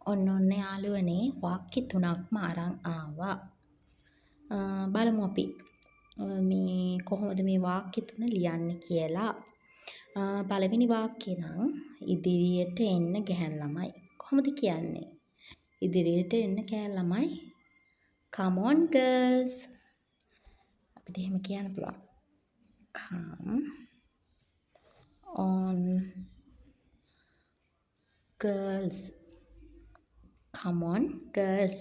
ඔන්න යාළුවනේ වාක්‍ය 3ක්ම අරන් ආවා. බලමු අපි මේ කොහොමද මේ වාක්‍ය 3 ලියන්නේ කියලා. පළවෙනි වාක්‍යය නම් ඉදිරියට එන්න ගැහැණු ළමයි. කොහොමද කියන්නේ? ඉදිරියට එන්න ගැහැණු ළමයි. Come on girls. අපිට එහෙම කියන්න පුළුවන්. Come on girls. Come on girls.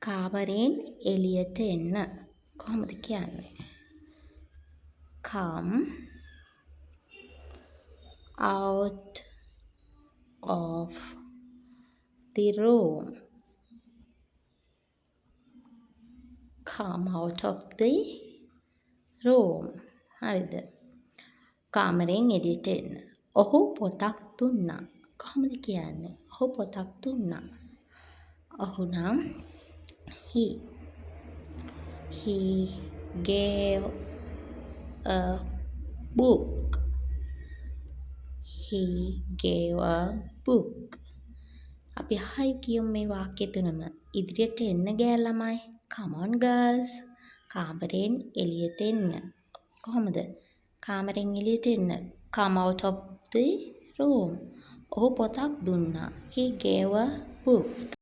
කාමරයෙන් එළියට එන්න. කොහොමද කියන්නේ? Come out of the room. Come out of the room. හරිද? කාමරයෙන් එළියට එන්න. ඔහු පොතක් දුන්නා. කොහොමද කියන්නේ? ඔහු පොතක් දුන්නා. ඔහු නම් he gave a book. He gave a book. අපි හයි කියමු මේ වාක්‍ය තුනම. ඉදිරියට එන්න ගෑල් ළමයි. Come on girls. කාමරයෙන් එළියට එන්න. කොහොමද? කාමරයෙන් එළියට එන්න. Come out of the room. ඔහු පොතක් දුන්නා. He gave a book.